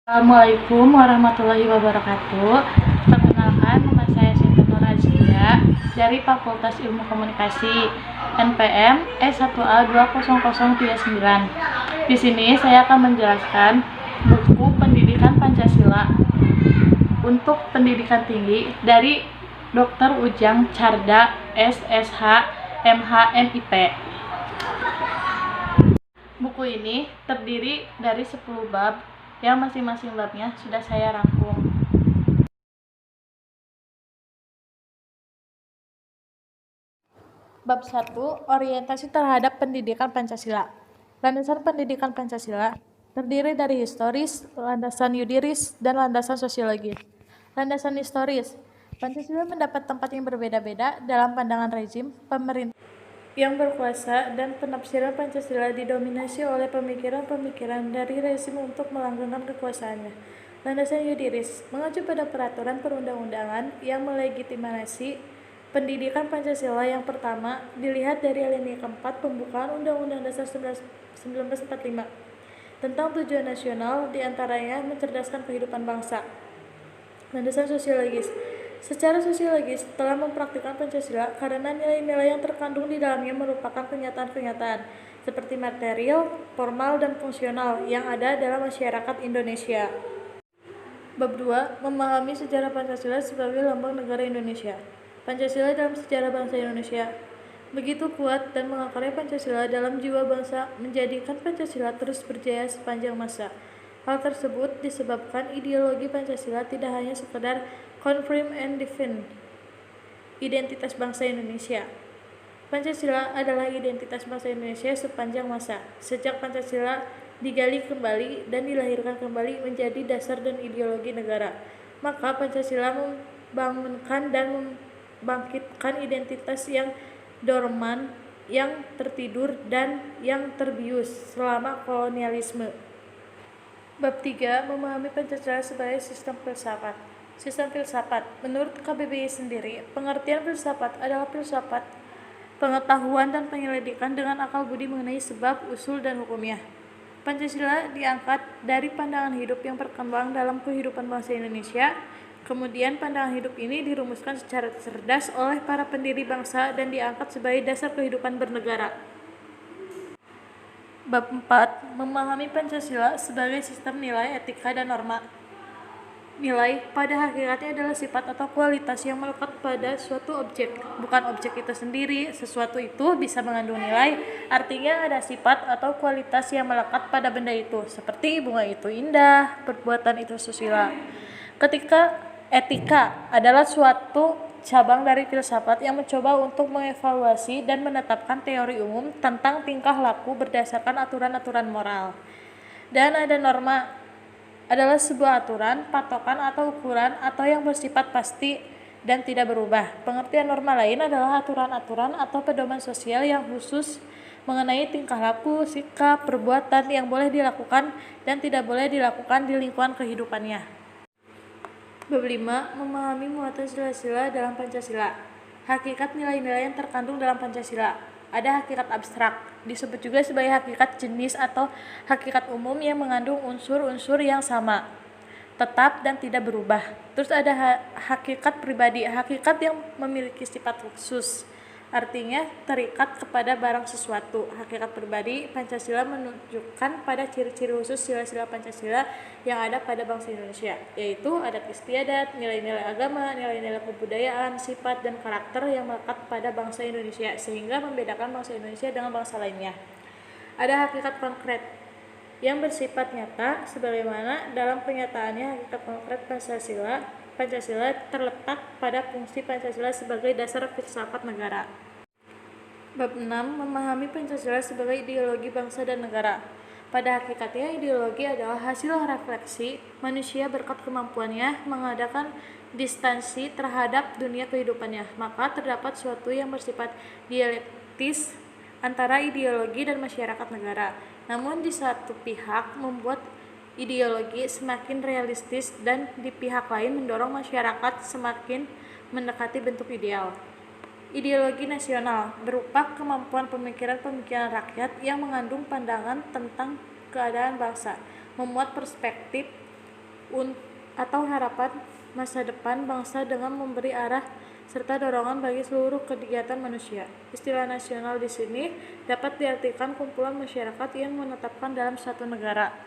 Assalamualaikum warahmatullahi wabarakatuh. Perkenalkan, nama saya Sinta Nurazia dari Fakultas Ilmu Komunikasi NPM S1A20039. Di sini saya akan menjelaskan buku Pendidikan Pancasila untuk pendidikan tinggi dari Dr. Ujang Carda, SSH, MH, MIP. Buku ini terdiri dari 10 bab yang masing-masing babnya sudah saya rangkum. Bab 1, orientasi terhadap pendidikan Pancasila. Landasan pendidikan Pancasila terdiri dari historis, landasan yudiris, dan landasan sosiologis. Landasan historis, Pancasila mendapat tempat yang berbeda-beda dalam pandangan rezim pemerintah yang berkuasa, dan penafsiran Pancasila didominasi oleh pemikiran-pemikiran dari rezim untuk melanggengkan kekuasaannya. Landasan yudiris mengacu pada peraturan perundang-undangan yang melegitimasi pendidikan Pancasila. Yang pertama dilihat dari alinea keempat pembukaan Undang-Undang Dasar 1945 tentang tujuan nasional, diantaranya mencerdaskan kehidupan bangsa. Landasan sosiologis, secara sosiologis telah mempraktikkan Pancasila karena nilai-nilai yang terkandung di dalamnya merupakan kenyataan-kenyataan seperti material, formal, dan fungsional yang ada dalam masyarakat Indonesia. Bab 2, memahami sejarah Pancasila sebagai lambang negara Indonesia. Pancasila dalam sejarah bangsa Indonesia begitu kuat dan mengakarnya Pancasila dalam jiwa bangsa menjadikan Pancasila terus berjaya sepanjang masa. Hal tersebut disebabkan ideologi Pancasila tidak hanya sekedar confirm and defend identitas bangsa Indonesia. Pancasila adalah identitas bangsa Indonesia sepanjang masa, sejak Pancasila digali kembali dan dilahirkan kembali menjadi dasar dan ideologi negara. Maka Pancasila membangunkan dan membangkitkan identitas yang dorman, yang tertidur, dan yang terbius selama kolonialisme. Bab 3, memahami Pancasila sebagai sistem filsafat. Sistem filsafat, menurut KBBI sendiri, pengertian filsafat adalah filsafat pengetahuan dan penyelidikan dengan akal budi mengenai sebab, usul, dan hukumnya. Pancasila diangkat dari pandangan hidup yang berkembang dalam kehidupan bangsa Indonesia. Kemudian pandangan hidup ini dirumuskan secara cerdas oleh para pendiri bangsa dan diangkat sebagai dasar kehidupan bernegara. Bab 4, memahami Pancasila sebagai sistem nilai, etika, dan norma. Nilai pada hakikatnya adalah sifat atau kualitas yang melekat pada suatu objek, bukan objek itu sendiri. Sesuatu itu bisa mengandung nilai, artinya ada sifat atau kualitas yang melekat pada benda itu, seperti bunga itu indah, perbuatan itu susila. Ketika etika adalah suatu cabang dari filsafat yang mencoba untuk mengevaluasi dan menetapkan teori umum tentang tingkah laku berdasarkan aturan-aturan moral. Dan ada norma, adalah sebuah aturan, patokan, atau ukuran atau yang bersifat pasti dan tidak berubah. Pengertian norma lain adalah aturan-aturan atau pedoman sosial yang khusus mengenai tingkah laku, sikap, perbuatan yang boleh dilakukan dan tidak boleh dilakukan di lingkungan kehidupannya. Bab 5, memahami muatan sila-sila dalam Pancasila. Hakikat nilai-nilai yang terkandung dalam Pancasila. Ada hakikat abstrak, disebut juga sebagai hakikat jenis atau hakikat umum yang mengandung unsur-unsur yang sama, tetap dan tidak berubah. Terus ada hakikat pribadi, hakikat yang memiliki sifat khusus, artinya terikat kepada barang sesuatu. Hakikat pribadi, Pancasila menunjukkan pada ciri-ciri khusus sila-sila Pancasila yang ada pada bangsa Indonesia, yaitu adat istiadat, nilai-nilai agama, nilai-nilai kebudayaan, sifat, dan karakter yang melekat pada bangsa Indonesia sehingga membedakan bangsa Indonesia dengan bangsa lainnya. Ada hakikat konkret yang bersifat nyata, sebagaimana dalam pernyataannya hakikat konkret Pancasila terletak pada fungsi Pancasila sebagai dasar filsafat negara. Bab 6, memahami Pancasila sebagai ideologi bangsa dan negara. Pada hakikatnya, ideologi adalah hasil refleksi manusia berkat kemampuannya mengadakan distansi terhadap dunia kehidupannya. Maka terdapat suatu yang bersifat dialektis antara ideologi dan masyarakat negara. Namun di satu pihak membuat ideologi semakin realistis dan di pihak lain mendorong masyarakat semakin mendekati bentuk ideal. Ideologi nasional berupa kemampuan pemikiran-pemikiran rakyat yang mengandung pandangan tentang keadaan bangsa, memuat perspektif atau harapan masa depan bangsa dengan memberi arah serta dorongan bagi seluruh kegiatan manusia. Istilah nasional di sini dapat diartikan kumpulan masyarakat yang menetapkan dalam suatu negara.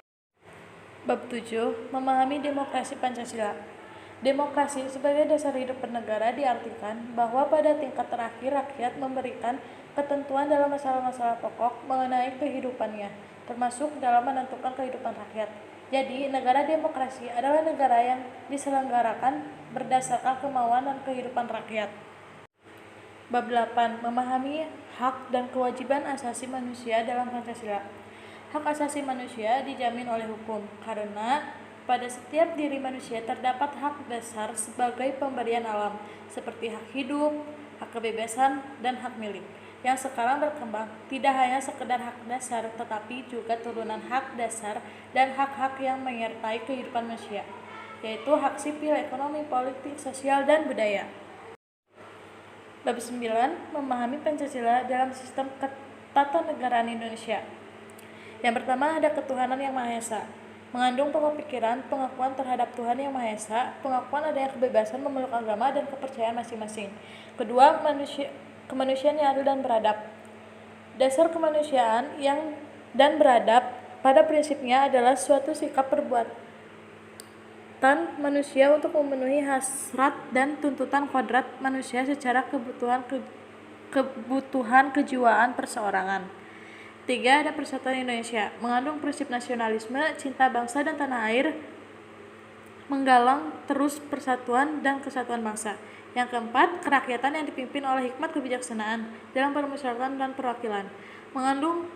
Bab 7. Memahami demokrasi Pancasila. Demokrasi sebagai dasar hidup bernegara diartikan bahwa pada tingkat terakhir rakyat memberikan ketentuan dalam masalah-masalah pokok mengenai kehidupannya, termasuk dalam menentukan kehidupan rakyat. Jadi, negara demokrasi adalah negara yang diselenggarakan berdasarkan kemauan dan kehidupan rakyat. Bab 8. Memahami hak dan kewajiban asasi manusia dalam Pancasila. Hak asasi manusia dijamin oleh hukum, karena pada setiap diri manusia terdapat hak dasar sebagai pemberian alam, seperti hak hidup, hak kebebasan, dan hak milik, yang sekarang berkembang tidak hanya sekedar hak dasar, tetapi juga turunan hak dasar dan hak-hak yang menyertai kehidupan manusia, yaitu hak sipil, ekonomi, politik, sosial, dan budaya. Bab 9. Memahami Pancasila dalam sistem ketatanegaraan Indonesia. Yang pertama, ada ketuhanan yang Maha Esa, mengandung pokok pikiran pengakuan terhadap Tuhan Yang Maha Esa, pengakuan adanya kebebasan memeluk agama dan kepercayaan masing-masing. Kedua, kemanusiaan yang adil dan beradab. Dasar kemanusiaan yang dan beradab pada prinsipnya adalah suatu sikap perbuatan manusia untuk memenuhi hasrat dan tuntutan kodrat manusia secara kebutuhan kejiwaan perseorangan. 3. Ada Persatuan Indonesia, mengandung prinsip nasionalisme, cinta bangsa dan tanah air, menggalang terus persatuan dan kesatuan bangsa. Yang keempat, kerakyatan yang dipimpin oleh hikmat kebijaksanaan dalam permusyawaratan dan perwakilan, mengandung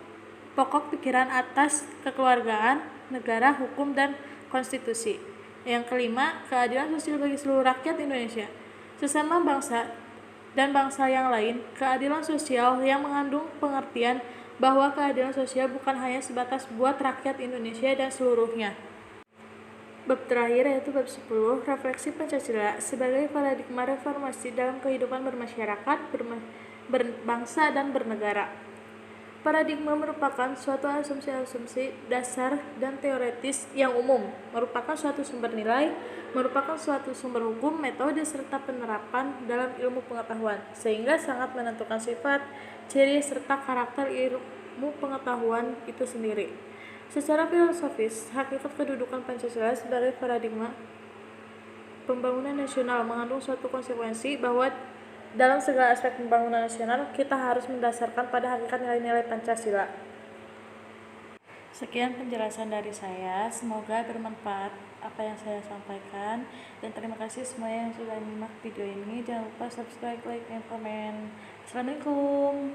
pokok pikiran atas kekeluargaan, negara, hukum, dan konstitusi. Yang kelima, keadilan sosial bagi seluruh rakyat Indonesia, sesama bangsa dan bangsa yang lain, keadilan sosial yang mengandung pengertian bahwa keadilan sosial bukan hanya sebatas buat rakyat Indonesia dan seluruhnya. Bab terakhir yaitu bab 10, refleksi Pancasila sebagai paradigma reformasi dalam kehidupan bermasyarakat, berbangsa, dan bernegara. Paradigma merupakan suatu asumsi-asumsi dasar dan teoretis yang umum, merupakan suatu sumber nilai, merupakan suatu sumber hukum, metode, serta penerapan dalam ilmu pengetahuan, sehingga sangat menentukan sifat, ciri, serta karakter ilmu pengetahuan itu sendiri. Secara filosofis, hakikat kedudukan Pancasila sebagai paradigma pembangunan nasional mengandung suatu konsekuensi bahwa dalam segala aspek pembangunan nasional, kita harus mendasarkan pada hakikat nilai-nilai Pancasila. Sekian penjelasan dari saya, semoga bermanfaat apa yang saya sampaikan, dan terima kasih semua yang sudah menyimak video ini. Jangan lupa subscribe, like, dan komen. Assalamualaikum.